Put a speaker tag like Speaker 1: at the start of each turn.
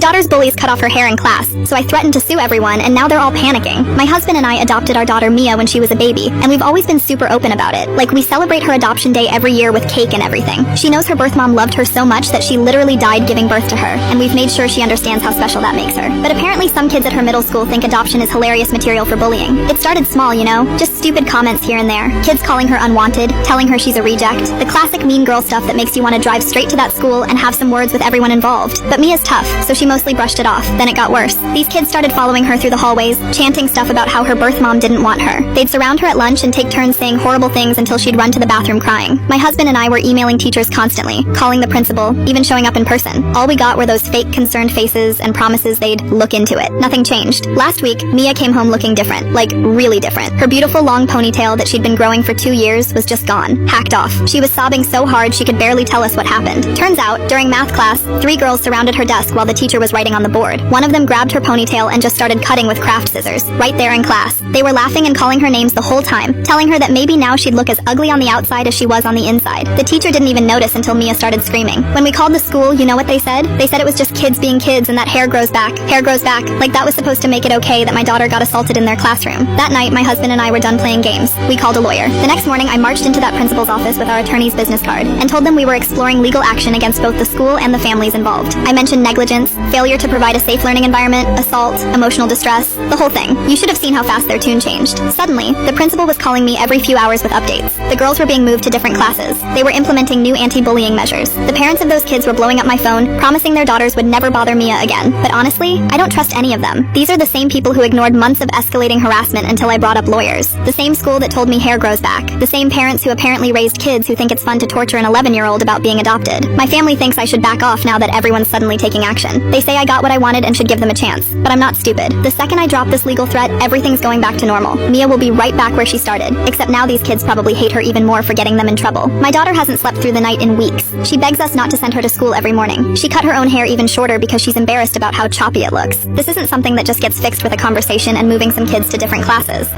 Speaker 1: daughter's bullies cut off her hair in class, so I threatened to sue everyone, and now they're all panicking. My husband and I adopted our daughter Mia when she was a baby, and we've always been super open about it. Like, we celebrate her adoption day every year with cake and everything. She knows her birth mom loved her so much that she literally died giving birth to her, and we've made sure she understands how special that makes her. But apparently some kids at her middle school think adoption is hilarious material for bullying. It started small, you know, just stupid comments here and there. Kids calling her unwanted, telling her she's a reject. The classic mean girl stuff that makes you want to drive straight to that school and have some words with everyone involved. But Mia's tough, so she mostly brushed it off. Then it got worse. These kids started following her through the hallways, chanting stuff about how her birth mom didn't want her. They'd surround her at lunch and take turns saying horrible things until she'd run to the bathroom crying. My husband and I were emailing teachers constantly, calling the principal, even showing up in person. All we got were those fake concerned faces and promises they'd look into it. Nothing changed. Last week, Mia came home looking different, like really different. Her beautiful long ponytail that she'd been growing for 2 years was just gone, hacked off. She was sobbing so hard she could barely tell us what happened. Turns out, during math class, 3 girls surrounded her desk while the teacher was writing on the board. One of them grabbed her ponytail and just started cutting with craft scissors, right there in class. They were laughing and calling her names the whole time, telling her that maybe now she'd look as ugly on the outside as she was on the inside. The teacher didn't even notice until Mia started screaming. When we called the school, you know what they said? They said it was just kids being kids and that hair grows back. Hair grows back. Like that was supposed to make it okay that my daughter got assaulted in their classroom. That night, my husband and I were done playing games. We called a lawyer. The next morning, I marched into that principal's office with our attorney's business card and told them we were exploring legal action against both the school and the families involved. I mentioned negligence, failure to provide a safe learning environment, assault, emotional distress, the whole thing. You should have seen how fast their tune changed. Suddenly, the principal was calling me every few hours with updates. The girls were being moved to different classes. They were implementing new anti-bullying measures. The parents of those kids were blowing up my phone, promising their daughters would never bother Mia again. But honestly, I don't trust any of them. These are the same people who ignored months of escalating harassment until I brought up lawyers. The same school that told me hair grows back. The same parents who apparently raised kids who think it's fun to torture an 11-year-old about being adopted. My family thinks I should back off now that everyone's suddenly taking action. They say I got what I wanted and should give them a chance. But I'm not stupid. The second I drop this legal threat, everything's going back to normal. Mia will be right back where she started. Except now these kids probably hate her even more for getting them in trouble. My daughter hasn't slept through the night in weeks. She begs us not to send her to school every morning. She cut her own hair even shorter because she's embarrassed about how choppy it looks. This isn't something that just gets fixed with a conversation and moving some kids to different classes.